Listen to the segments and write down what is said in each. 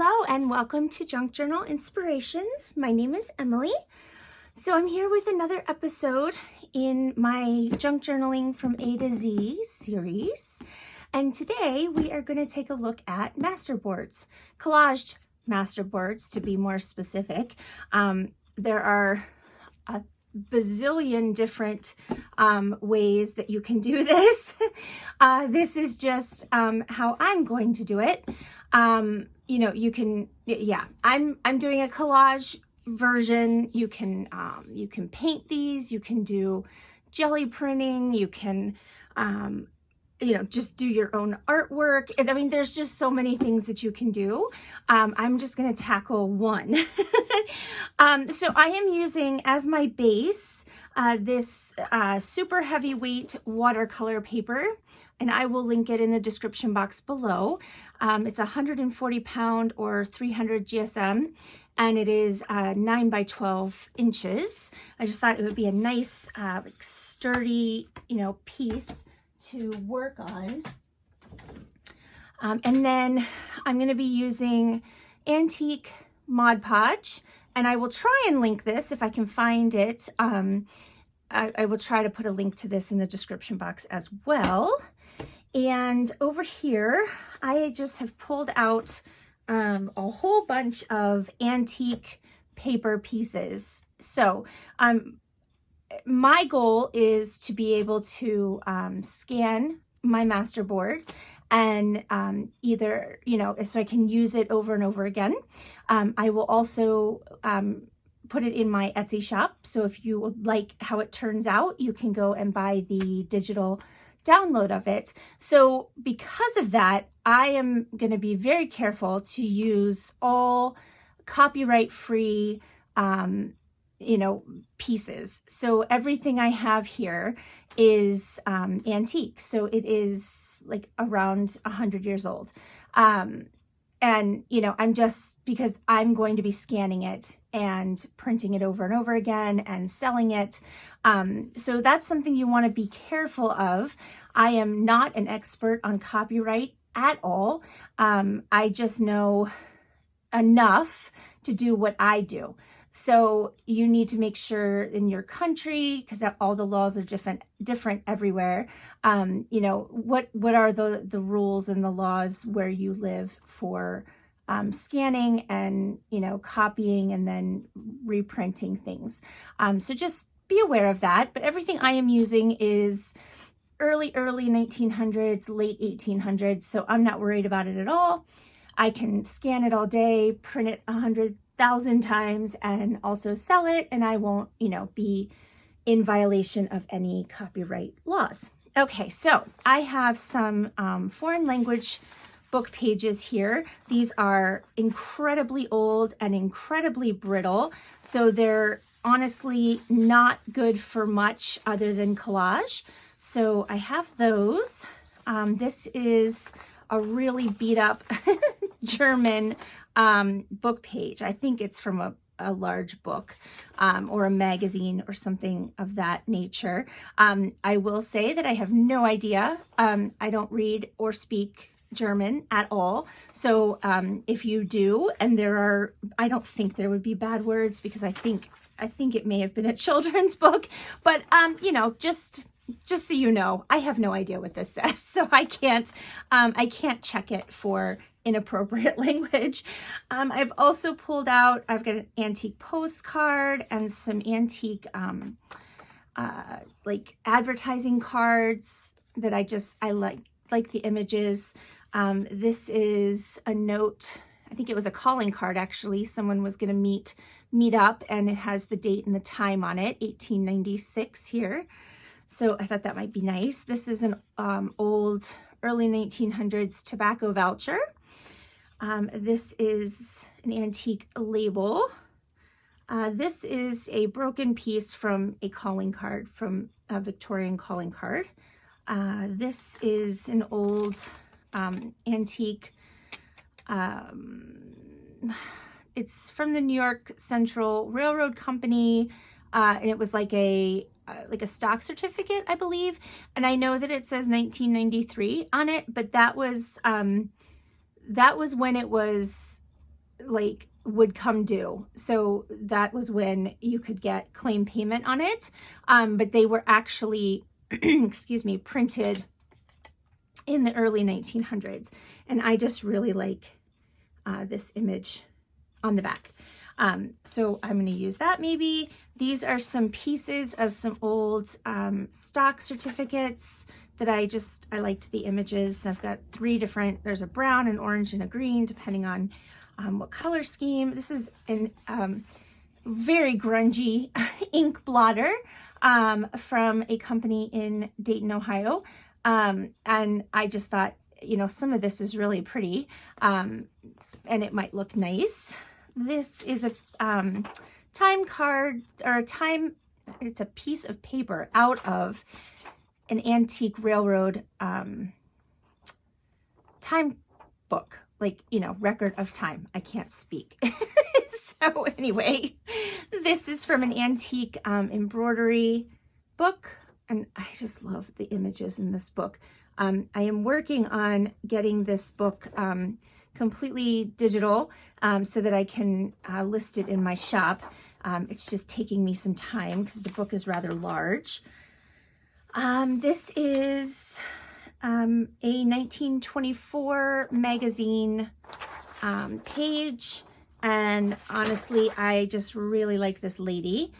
Hello and welcome to Junk Journal Inspirations. My name is Emily. So I'm here with another episode in my Junk Journaling from A to Z series. And today we are going to take a look at masterboards, collaged masterboards to be more specific. There are a bazillion different ways that you can do this. This is just how I'm going to do it. You can, I'm doing a collage version. You can paint these, you can do jelly printing, you can, just do your own artwork. And I mean, there's just so many things that you can do. I'm just going to tackle one. So I am using as my base, this super heavyweight watercolor paper, and I will link it in the description box below. It's 140 pound or 300 GSM, and it is 9 by 12 inches. I just thought it would be a nice, sturdy, piece to work on. And then I'm going to be using antique Mod Podge, and I will try and link this if I can find it. I will try to put a link to this in the description box as well. And over here, I just have pulled out a whole bunch of antique paper pieces. So my goal is to be able to scan my masterboard and either, so I can use it over and over again. I will also put it in my Etsy shop. So if you would like how it turns out, you can go and buy the digital download of it. So because of that, I am going to be very careful to use all copyright free, pieces. So everything I have here is antique. So it is like around 100 years old. And, I'm just, because I'm going to be scanning it and printing it over and over again and selling it. So that's something you want to be careful of. I am not an expert on copyright at all. I just know enough to do what I do. So you need to make sure in your country, because all the laws are different everywhere. What are the rules and the laws where you live for scanning and, copying and then reprinting things. So just be aware of that. But everything I am using is early 1900s, late 1800s. So I'm not worried about it at all. I can scan it all day, print it 100,000 times and also sell it. And I won't, be in violation of any copyright laws. Okay, so I have some foreign language book pages here. These are incredibly old and incredibly brittle. So they're honestly not good for much other than collage. So I have those. This is a really beat up German book page. I think it's from a large book or a magazine or something of that nature. I will say that I have no idea. I don't read or speak German at all. So if you do, and I don't think there would be bad words, because I think it may have been a children's book, but just so you know, I have no idea what this says, so I can't check it for inappropriate language. I've also pulled out, I've got an antique postcard and some antique like advertising cards that I like the images. This is a note. I think it was a calling card, actually. Someone was going to meet up, and it has the date and the time on it, 1896 here. So I thought that might be nice. This is an old early 1900s tobacco voucher. This is an antique label. This is a broken piece from a calling card, from a Victorian calling card. This is an old antique. It's from the New York Central Railroad Company, and it was like a stock certificate, I believe. And I know that it says 1993 on it, but that was when it was like would come due. So that was when you could get claim payment on it. But they were actually, excuse me, printed in the early 1900s. And I just really like this image on the back. So I'm going to use that maybe. These are some pieces of some old stock certificates that I liked the images. I've got 3 different, there's a brown, an orange, and a green, depending on what color scheme. This is an very grungy ink blotter from a company in Dayton, Ohio. And I just thought, you know, some of this is really pretty and it might look nice. This is a time card, or it's a piece of paper out of an antique railroad time book, like, you know, record of time. I can't speak. So anyway, this is from an antique embroidery book, and I just love the images in this book. I am working on getting this book completely digital so that I can list it in my shop. It's just taking me some time because the book is rather large. This is a 1924 magazine page, and honestly, I just really like this lady,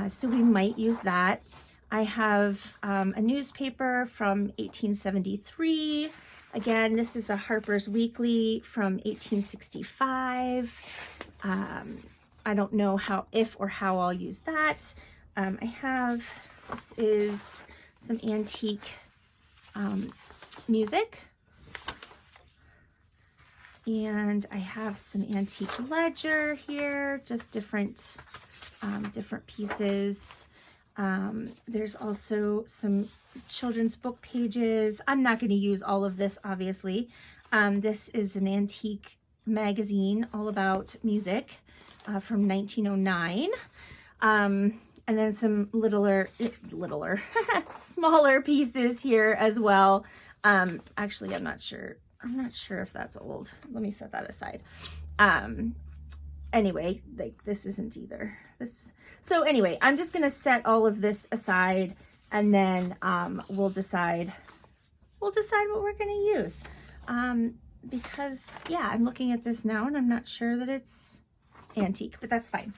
so we might use that. I have a newspaper from 1873. Again, this is a Harper's Weekly from 1865. I don't know if or how I'll use that. This is some antique music. And I have some antique ledger here, just different pieces. There's also some children's book pages. I'm not going to use all of this, obviously. This is an antique magazine all about music from 1909. And then some smaller pieces here as well. Actually, I'm not sure if that's old. Let me set that aside. Anyway, like this isn't either. So anyway, I'm just gonna set all of this aside, and then we'll decide what we're gonna use. Because yeah, I'm looking at this now and I'm not sure that it's antique, but that's fine.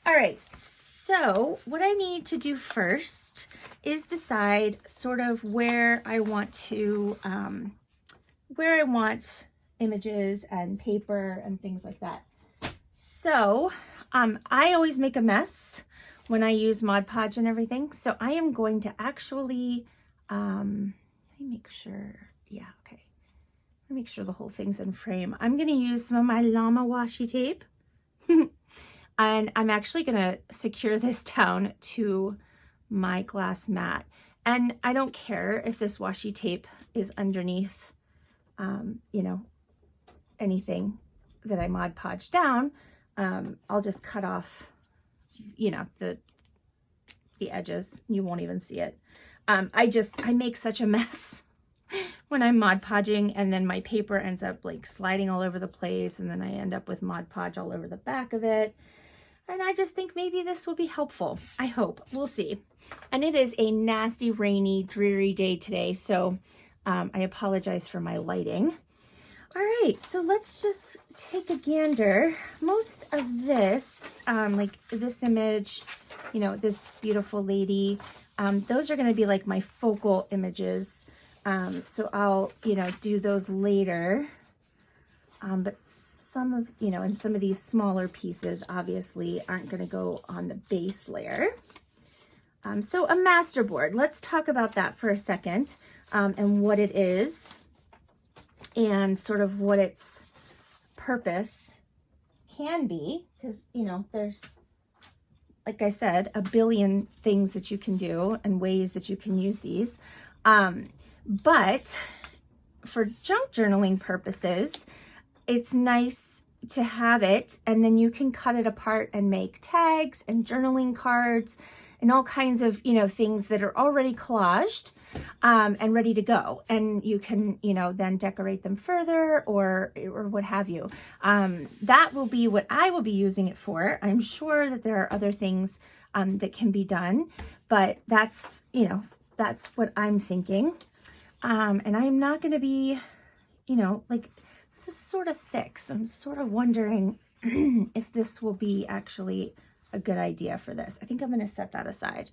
All right, so what I need to do first is decide sort of where I want images and paper and things like that. So I always make a mess when I use Mod Podge and everything. So I am going to actually, let me make sure, yeah, okay. Let me make sure the whole thing's in frame. I'm gonna use some of my llama washi tape. And I'm actually gonna secure this down to my glass mat. And I don't care if this washi tape is underneath, you know, anything that I Mod Podge down. I'll just cut off, you know, the edges. You won't even see it. I make such a mess when I'm Mod Podging, and then my paper ends up like sliding all over the place, and then I end up with Mod Podge all over the back of it. And I just think maybe this will be helpful. I hope. We'll see. And it is a nasty, rainy, dreary day today, so I apologize for my lighting. All right, so let's just take a gander. Most of this, like this image, you know, this beautiful lady, those are going to be like my focal images. So I'll, you know, do those later. But some of, you know, and some of these smaller pieces obviously aren't going to go on the base layer. So a masterboard, let's talk about that for a second, and what it is and sort of what its purpose can be, because, you know, there's, like I said, a billion things that you can do and ways that you can use these. But for junk journaling purposes, it's nice to have it, and then you can cut it apart and make tags and journaling cards and all kinds of, you know, things that are already collaged and ready to go. And you can, you know, then decorate them further or what have you. That will be what I will be using it for. I'm sure that there are other things that can be done, but that's, you know, that's what I'm thinking. And I'm not going to be, you know, like, this is sort of thick, so I'm sort of wondering if this will be actually a good idea for this. I think I'm going to set that aside.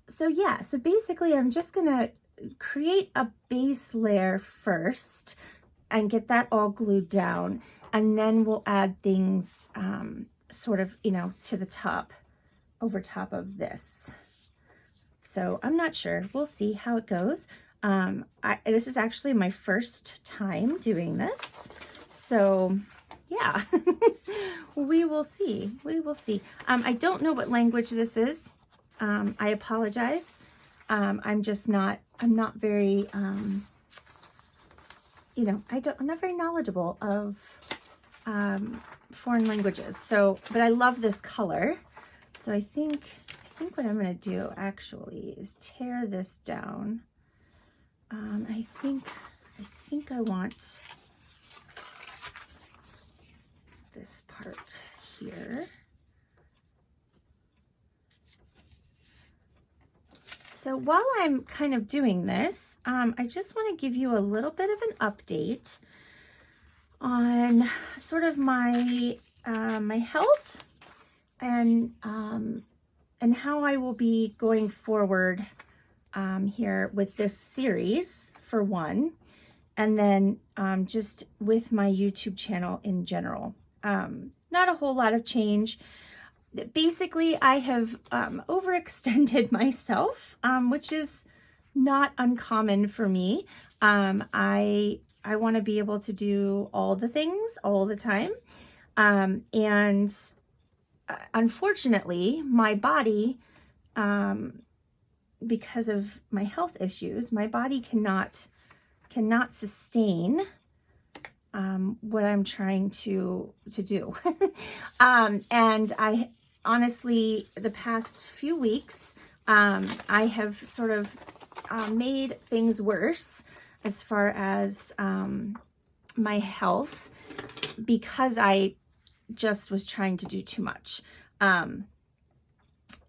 So yeah, so basically I'm just going to create a base layer first and get that all glued down, and then we'll add things sort of, you know, to the top, over top of this. So I'm not sure. We'll see how it goes. This is actually my first time doing this. So yeah, we will see. We will see. I don't know what language this is. I apologize. I'm not very, you know, I'm not very knowledgeable of foreign languages. So, but I love this color. So I think what I'm going to do actually is tear this down. I think I want this part here. So while I'm kind of doing this, I just want to give you a little bit of an update on sort of my my health and how I will be going forward here with this series, for one, and then just with my YouTube channel in general. Not a whole lot of change. Basically, I have overextended myself, which is not uncommon for me. I want to be able to do all the things all the time. And unfortunately, my body, because of my health issues, my body cannot sustain what I'm trying to do. And I honestly, the past few weeks, I have sort of made things worse as far as my health, because I just was trying to do too much.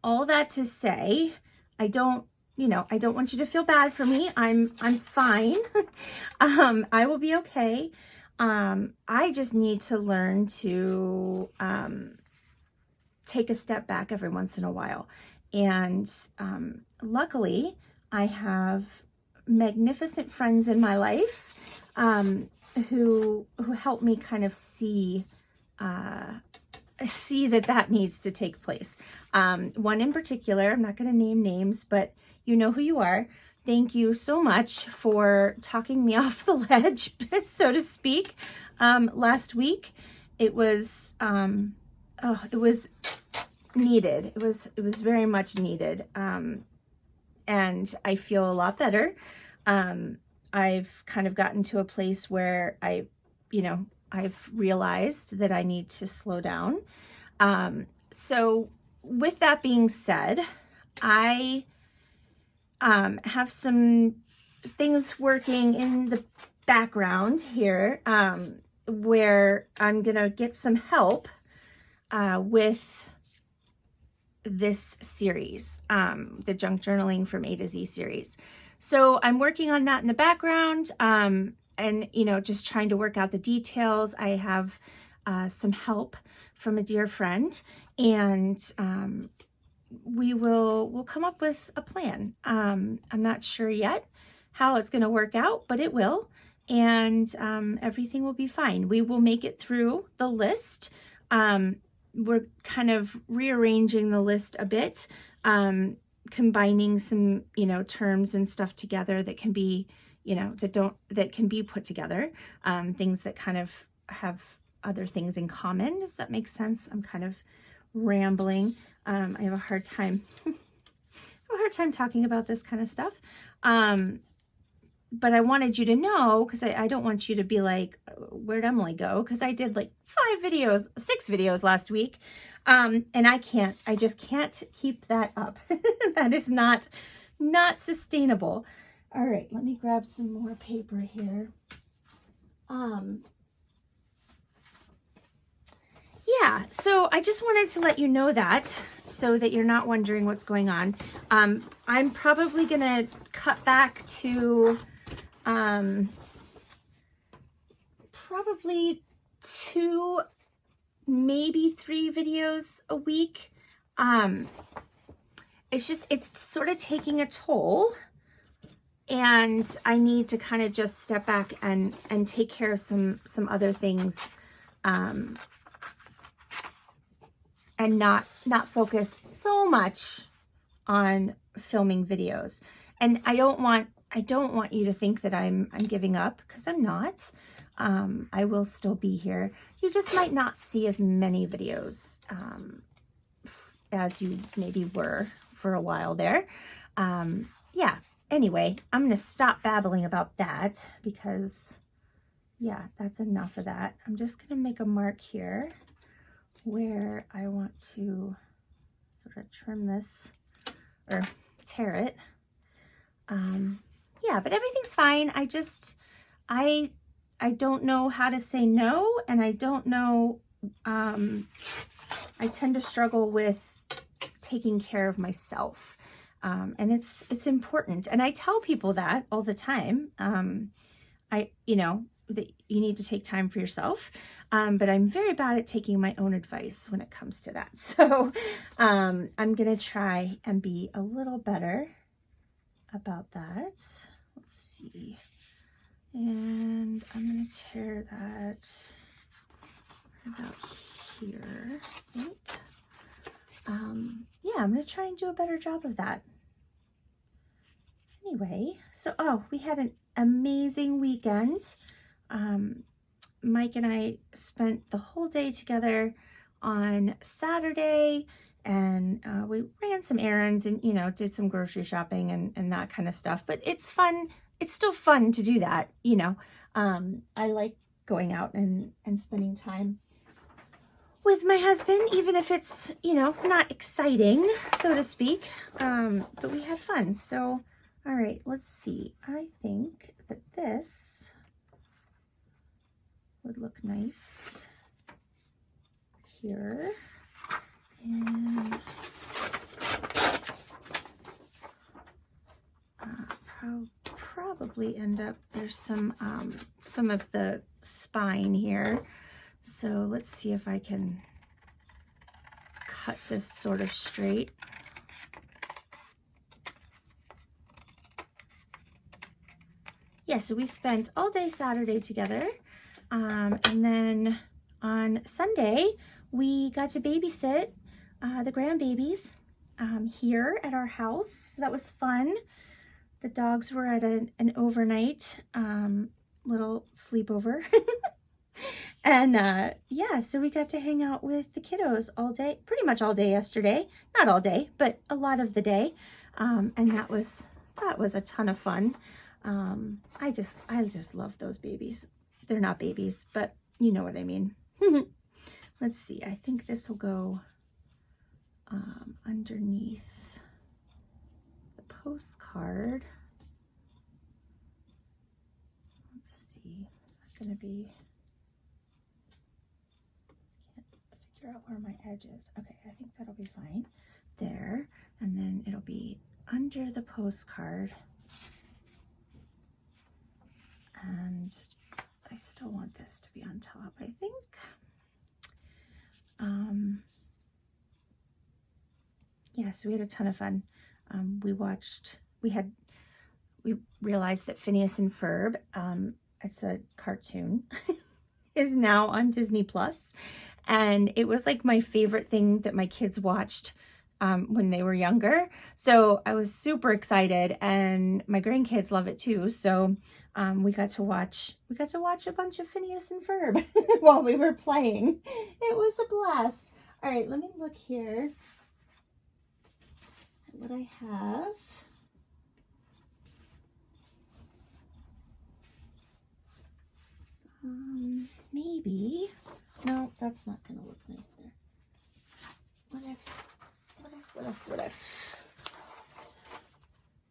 All that to say, I don't want you to feel bad for me. I'm fine. I will be okay. I just need to learn to take a step back every once in a while. And luckily, I have magnificent friends in my life who help me kind of see that needs to take place. One in particular, I'm not going to name names, but you know who you are. Thank you so much for talking me off the ledge, so to speak. Last week, it was needed. It was very much needed. And I feel a lot better. I've kind of gotten to a place where I've realized that I need to slow down. So with that being said, I have some things working in the background here, where I'm gonna get some help with this series, the Junk Journaling from A to Z series. So I'm working on that in the background, and just trying to work out the details. I have some help from a dear friend, and we'll come up with a plan. I'm not sure yet how it's going to work out, but it will, and everything will be fine. We will make it through the list. We're kind of rearranging the list a bit, combining some, terms and stuff together that can be, that can be put together, things that kind of have other things in common. Does that make sense? I'm kind of rambling. I have a hard time talking about this kind of stuff. But I wanted you to know, because I don't want you to be like, where'd Emily go? Because I did like 6 videos last week. And I just can't keep that up. That is not sustainable. All right, let me grab some more paper here. Yeah, so I just wanted to let you know that so that you're not wondering what's going on. I'm probably gonna cut back to probably 2, maybe 3 videos a week. It's sort of taking a toll, and I need to kind of just step back and take care of some other things, and not focus so much on filming videos. And I don't want you to think that I'm giving up, because I'm not. I will still be here. You just might not see as many videos as you maybe were for a while there. Yeah, anyway, I'm going to stop babbling about that, because yeah, that's enough of that. I'm just going to make a mark here where I want to sort of trim this or tear it. Yeah, but everything's fine. I don't know how to say no, and I don't know, I tend to struggle with taking care of myself. And it's important. And I tell people that all the time. That you need to take time for yourself. But I'm very bad at taking my own advice when it comes to that. So I'm going to try and be a little better about that. Let's see. And I'm going to tear that about here, I think. Yeah, I'm going to try and do a better job of that. Anyway, so, we had an amazing weekend. Mike and I spent the whole day together on Saturday, and we ran some errands and, did some grocery shopping and that kind of stuff. But it's fun. It's still fun to do that, I like going out and spending time with my husband, even if it's, not exciting, so to speak. But we had fun. So, all right, let's see. I think that this would look nice here. And probably end up, there's some of the spine here. So let's see if I can cut this sort of straight. Yeah, so we spent all day Saturday together. And then on Sunday, we got to babysit the grandbabies here at our house. So that was fun. The dogs were at an overnight little sleepover. And yeah, so we got to hang out with the kiddos all day, pretty much all day yesterday. Not all day, but a lot of the day. And that was a ton of fun. I just love those babies. They're not babies, but you know what I mean. Let's see. I think this will go underneath the postcard. Let's see. Is that going to be... Can't figure out where my edge is. Okay, I think that'll be fine. There. And then it'll be under the postcard. And I still want this to be on top, I think. Yeah, so we had a ton of fun. We realized that Phineas and Ferb, it's a cartoon, is now on Disney Plus. And it was like my favorite thing that my kids watched when they were younger. So I was super excited, and my grandkids love it too. So we got to watch a bunch of Phineas and Ferb while we were playing. It was a blast. All right, let me look here at what I have. Maybe. No, that's not going to look nice there. what if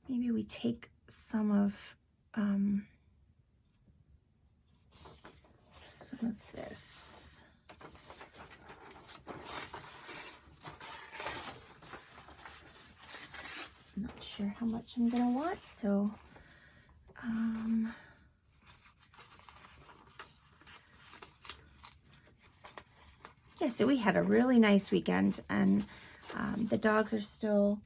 maybe we take some of this. I'm not sure how much I'm gonna want, so yeah, so we had a really nice weekend, and the dogs are still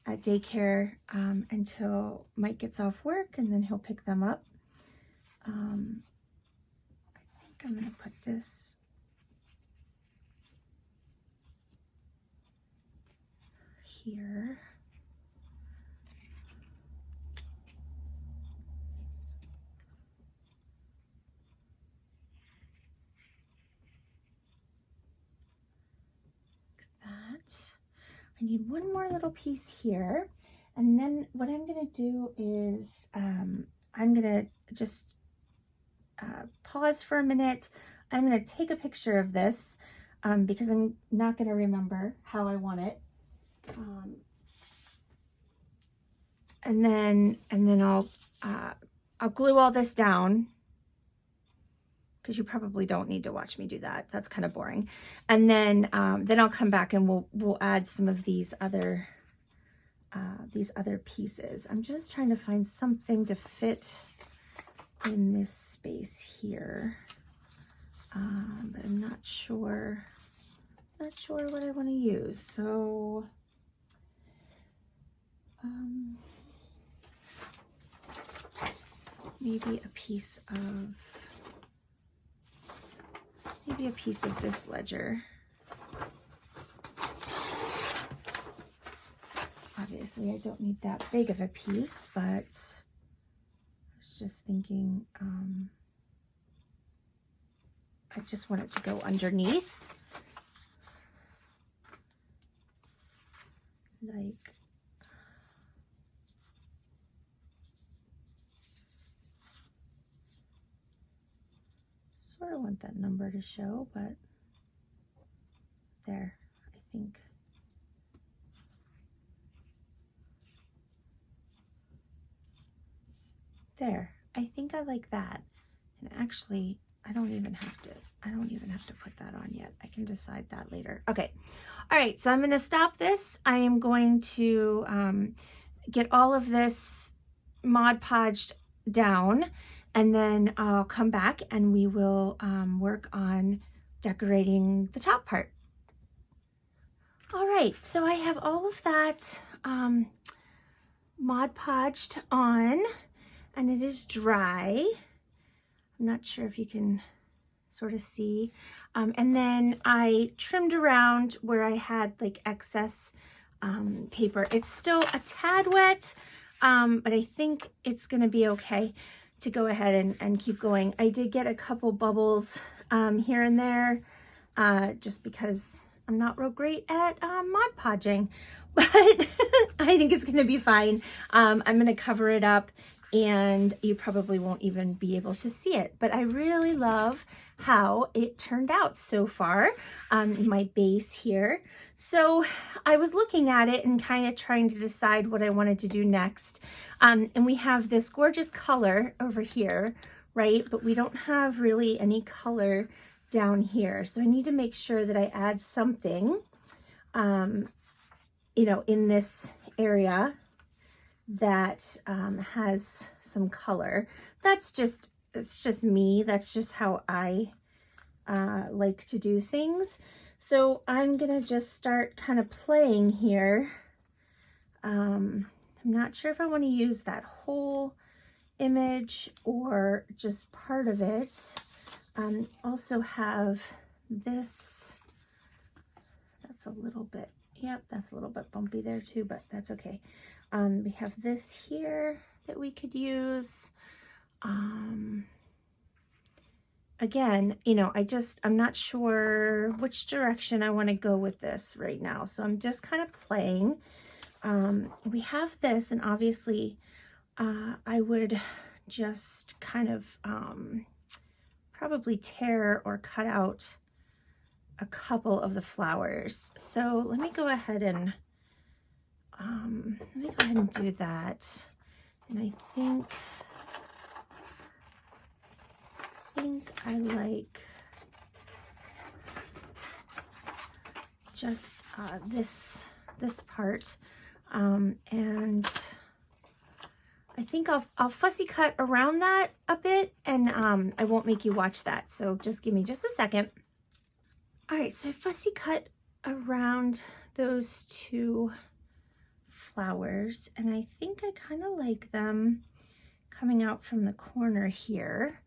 at daycare until Mike gets off work, and then he'll pick them up. I think I'm gonna put this here. I need one more little piece here, and then what I'm going to do is I'm going to just pause for a minute. I'm going to take a picture of this because I'm not going to remember how I want it, and then I'll glue all this down, because you probably don't need to watch me do that. That's kind of boring. And then I'll come back and we'll add some of these other pieces. I'm just trying to find something to fit in this space here, but I'm not sure what I want to use. So maybe a piece of this ledger. Obviously, I don't need that big of a piece, but I was just thinking, I just want it to go underneath. Like, sort of want that number to show, but there, I think. There, I think I like that. And actually, I don't even have to put that on yet. I can decide that later. Okay. All right, so I'm going to stop this. I am going to get all of this Mod Podged down, and then I'll come back and we will work on decorating the top part. All right, so I have all of that Mod Podged on, and it is dry. I'm not sure if you can sort of see. And then I trimmed around where I had like excess paper. It's still a tad wet, but I think it's gonna be okay to go ahead and keep going. I did get a couple bubbles here and there, just because I'm not real great at Mod Podging, but I think it's gonna be fine. I'm gonna cover it up and you probably won't even be able to see it, but I really love how it turned out so far, my base here. So I was looking at it and kind of trying to decide what I wanted to do next. And we have this gorgeous color over here, right? But we don't have really any color down here. So I need to make sure that I add something, you know, in this area that has some color. It's just me. That's just how I like to do things. So I'm gonna just start kind of playing here. I'm not sure if I want to use that whole image or just part of it. Also have this. That's a little bit, yep, that's a little bit bumpy there too, but that's okay. We have this here that we could use. Again, you know, I'm not sure which direction I want to go with this right now. So I'm just kind of playing. We have this, and obviously I would just kind of probably tear or cut out a couple of the flowers. So let me go ahead and let me go ahead and do that. And I think I like just this part, and I think I'll fussy cut around that a bit, and I won't make you watch that, so just give me just a second. All right, so I fussy cut around those two flowers, and I think I kind of like them coming out from the corner here,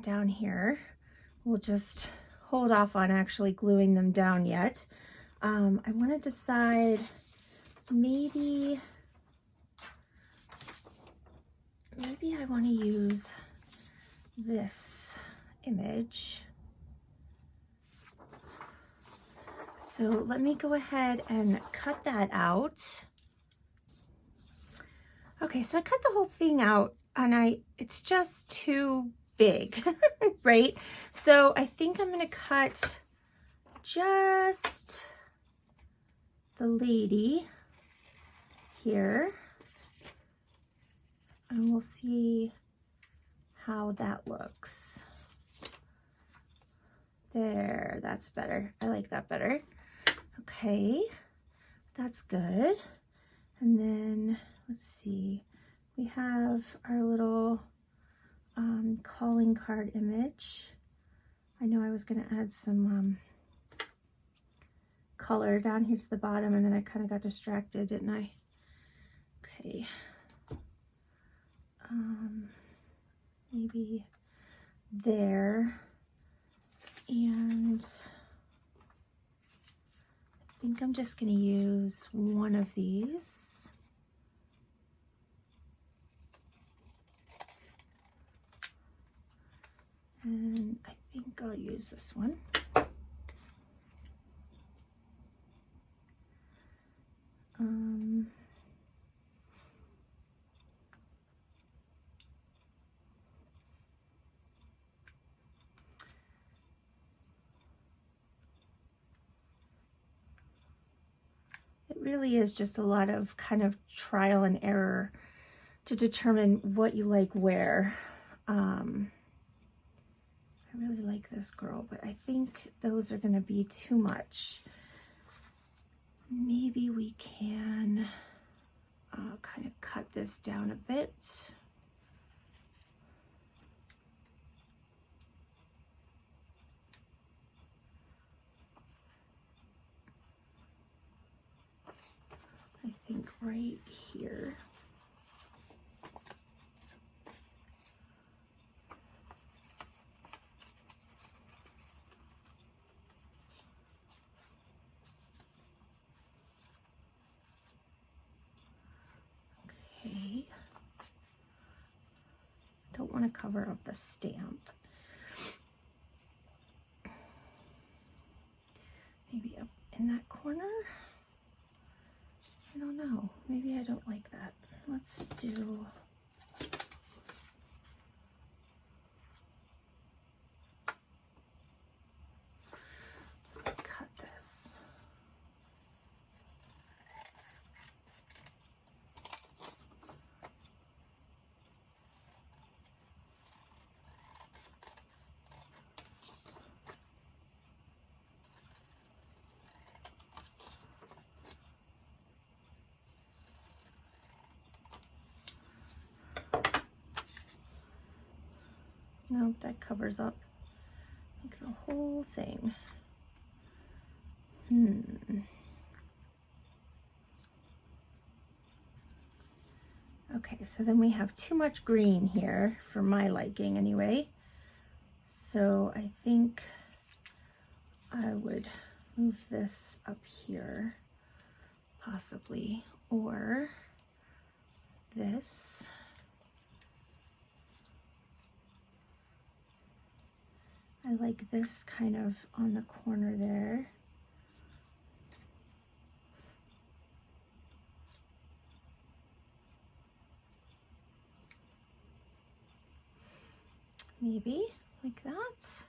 down here. We'll just hold off on actually gluing them down yet. I want to decide maybe I want to use this image. So let me go ahead and cut that out. Okay, so I cut the whole thing out, and it's just too big, right? So I think I'm gonna cut just the lady here, and we'll see how that looks. There, that's better. I like that better. Okay, that's good. And then let's see, we have our little calling card image. I know I was going to add some color down here to the bottom, and then I kind of got distracted, didn't I? Okay. Maybe there, and I think I'm just going to use one of these. And I think I'll use this one. It really is just a lot of kind of trial and error to determine what you like where. I really like this girl, but I think those are going to be too much. Maybe we can kind of cut this down a bit. I think right here. Okay. Don't want to cover up the stamp. Maybe up in that corner. I don't know. Maybe I don't like that. Let's do... cut this. No, that covers up like the whole thing. Okay, so then we have too much green here for my liking anyway. So I think I would move this up here, possibly, or this. I like this kind of on the corner there. Maybe like that. Let's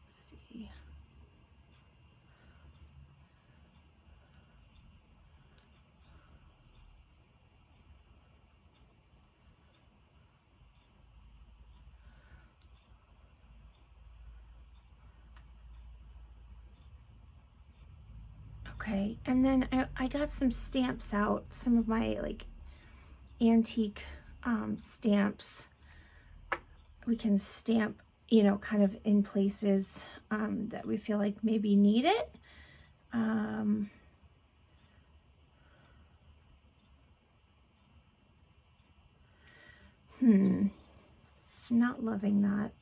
see. Okay, and then I got some stamps out, some of my like antique stamps. We can stamp, you know, kind of in places that we feel like maybe need it. Not loving that.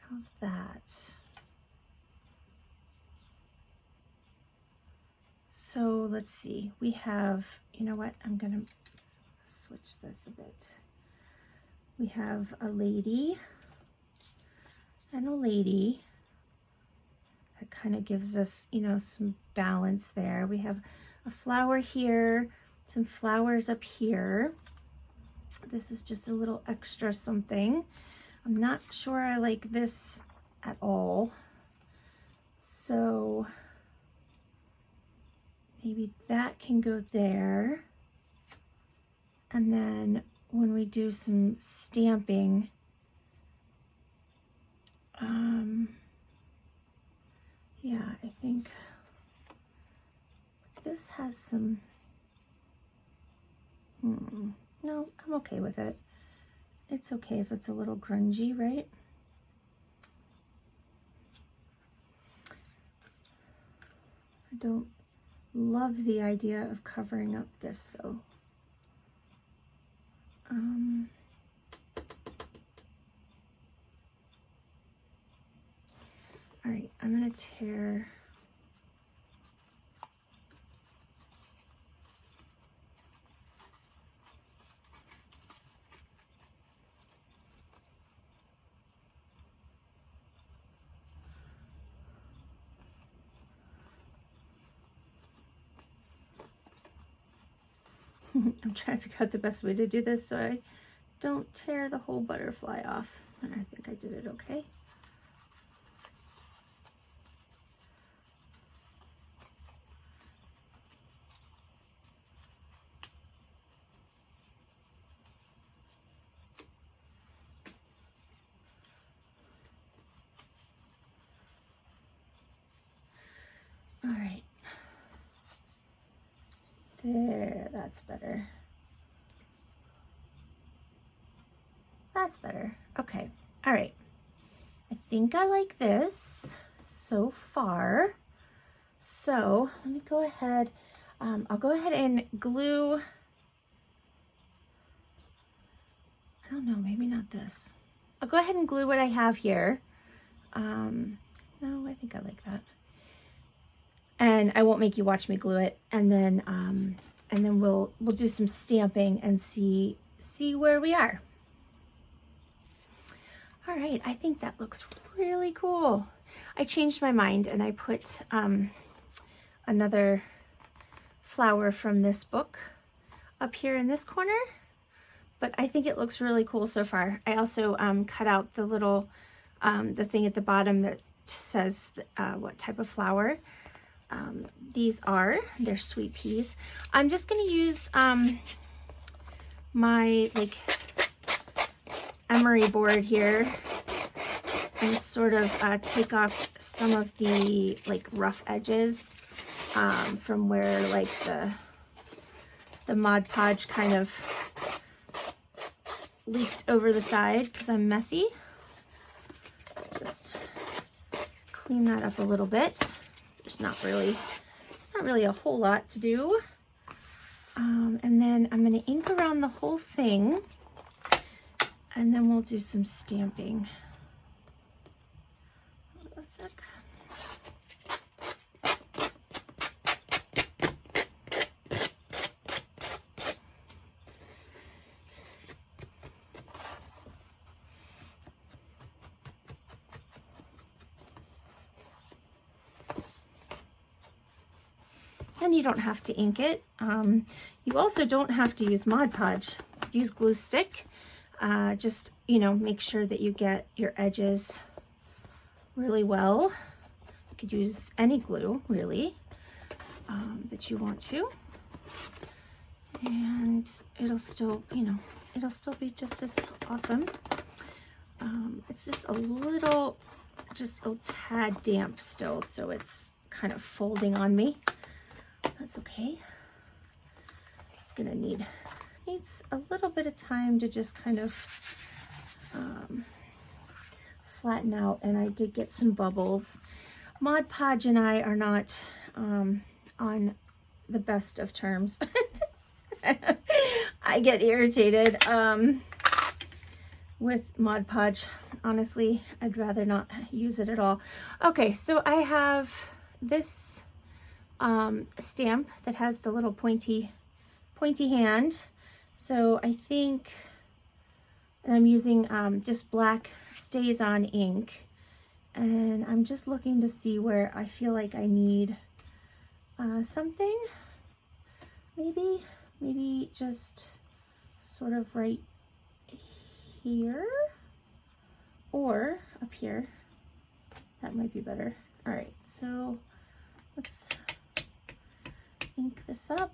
How's that? So let's see, we have, you know what, I'm gonna switch this a bit. We have a lady and a lady. That kind of gives us, you know, some balance there. We have a flower here, some flowers up here. This is just a little extra something. I'm not sure I like this at all. So maybe that can go there. And then when we do some stamping, yeah, I think this has some, no, I'm okay with it. It's okay if it's a little grungy, right? I don't love the idea of covering up this though. All right, I'm gonna tear I'm trying to figure out the best way to do this so I don't tear the whole butterfly off. And I think I did it okay. All right. There, that's better. That's better. Okay. All right. I think I like this so far. So let me go ahead. I'll go ahead and glue. I don't know, maybe not this. I'll go ahead and glue what I have here. No, I think I like that. And I won't make you watch me glue it. And then we'll do some stamping and see where we are. All right, I think that looks really cool. I changed my mind and I put another flower from this book up here in this corner, but I think it looks really cool so far. I also cut out the little, the thing at the bottom that says what type of flower. They're sweet peas. I'm just gonna use my like emery board here and sort of take off some of the like rough edges from where like the Mod Podge kind of leaked over the side because I'm messy. Just clean that up a little bit. There's not really a whole lot to do. And then I'm going to ink around the whole thing, and then we'll do some stamping. Hold on a sec. And you don't have to ink it. You also don't have to use Mod Podge. Use glue stick. Just, you know, make sure that you get your edges really well. You could use any glue, really, that you want to. And it'll still, you know, it'll still be just as awesome. It's just a little just a tad damp still, so it's kind of folding on me. That's okay. It's gonna needs a little bit of time to just kind of flatten out, and I did get some bubbles. Mod Podge and I are not on the best of terms. I get irritated with Mod Podge. Honestly, I'd rather not use it at all. Okay, so I have this stamp that has the little pointy hand. So I think, and I'm using just black Stays On ink, and I'm just looking to see where I feel like I need something. Maybe just sort of right here or up here. That might be better. All right, so let's ink this up.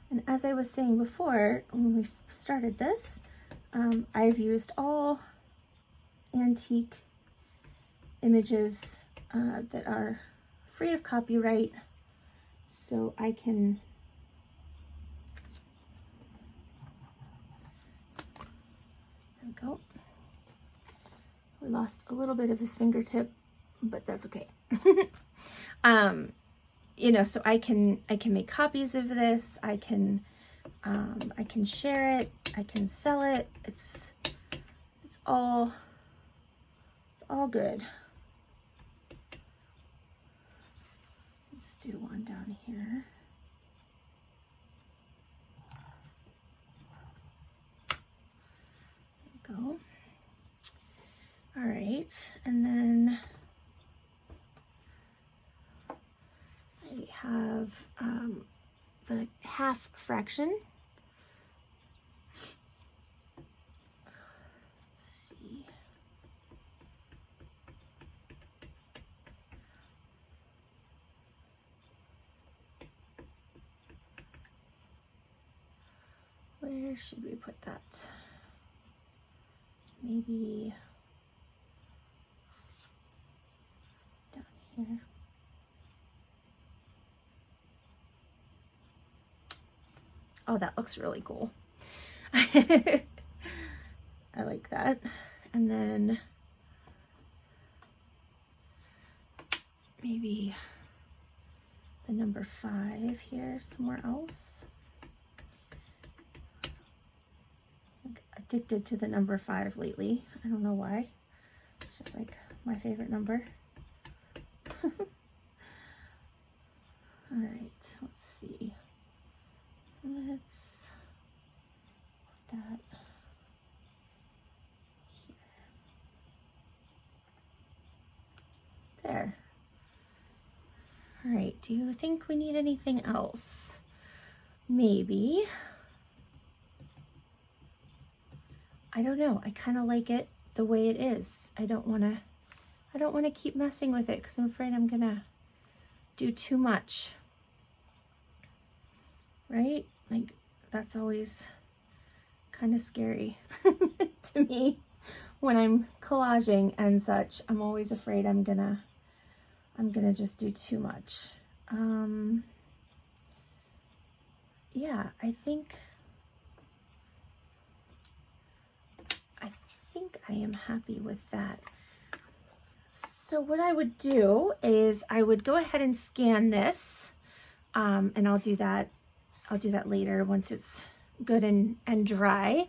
And as I was saying before, when we started this, I've used all antique images that are free of copyright, so I can there we go. We lost a little bit of his fingertip, but that's okay. You know, so I can make copies of this. I can share it. I can sell it. It's all good. Let's do one down here. There we go. All right, and then I have the half fraction. Let's see. Where should we put that? Maybe down here. Oh, that looks really cool. I like that. And then maybe the number 5 here somewhere else. I'm addicted to the number 5 lately. I don't know why. It's just like my favorite number. All right, let's see. Let's put that here. There. All right, do you think we need anything else? Maybe. I don't know. I kind of like it the way it is. I don't want to keep messing with it because I'm afraid I'm gonna do too much. Right? Like, that's always kind of scary to me when I'm collaging and such. I'm always afraid I'm gonna just do too much. Yeah, I think I am happy with that. So what I would do is I would go ahead and scan this, and I'll do that later once it's good and dry.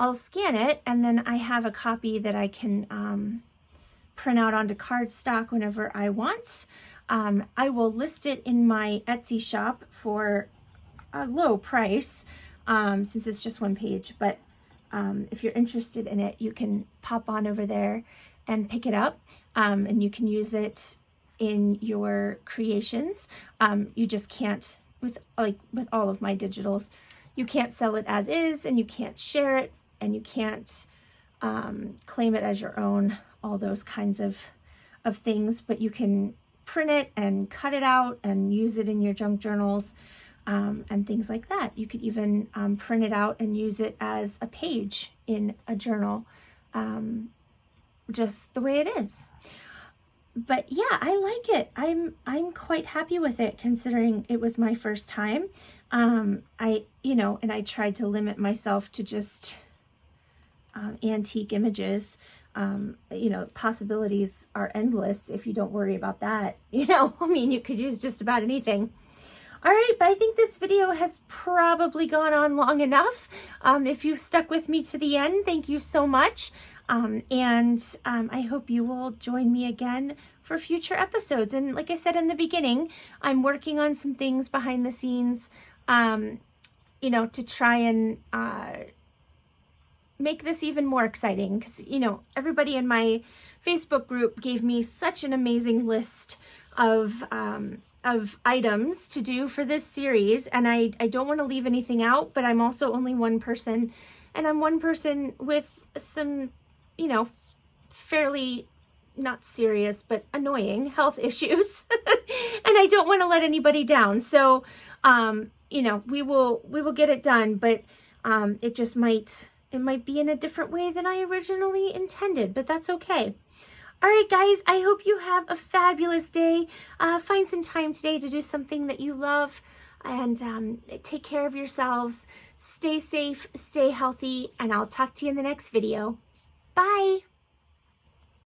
I'll scan it, and then I have a copy that I can print out onto cardstock whenever I want. I will list it in my Etsy shop for a low price, since it's just one page, but if you're interested in it, you can pop on over there and pick it up, and you can use it in your creations. You just can't, with all of my digitals, you can't sell it as is, and you can't share it, and you can't claim it as your own, all those kinds of things, but you can print it and cut it out and use it in your junk journals, and things like that. You could even print it out and use it as a page in a journal, just the way it is. But yeah, I like it. I'm quite happy with it, considering it was my first time. And I tried to limit myself to just antique images. Possibilities are endless if you don't worry about that. I mean, you could use just about anything. All right, but I think this video has probably gone on long enough. If you've stuck with me to the end, thank you so much. I hope you will join me again for future episodes. And like I said in the beginning, I'm working on some things behind the scenes, to try and make this even more exciting. Because, everybody in my Facebook group gave me such an amazing list of items to do for this series. And I don't want to leave anything out, but I'm also only one person. And I'm one person with some, fairly not serious, but annoying health issues. And I don't want to let anybody down. So, we will get it done, but it might be in a different way than I originally intended, but that's okay. All right, guys, I hope you have a fabulous day. Find some time today to do something that you love, and take care of yourselves. Stay safe, stay healthy, and I'll talk to you in the next video. Bye.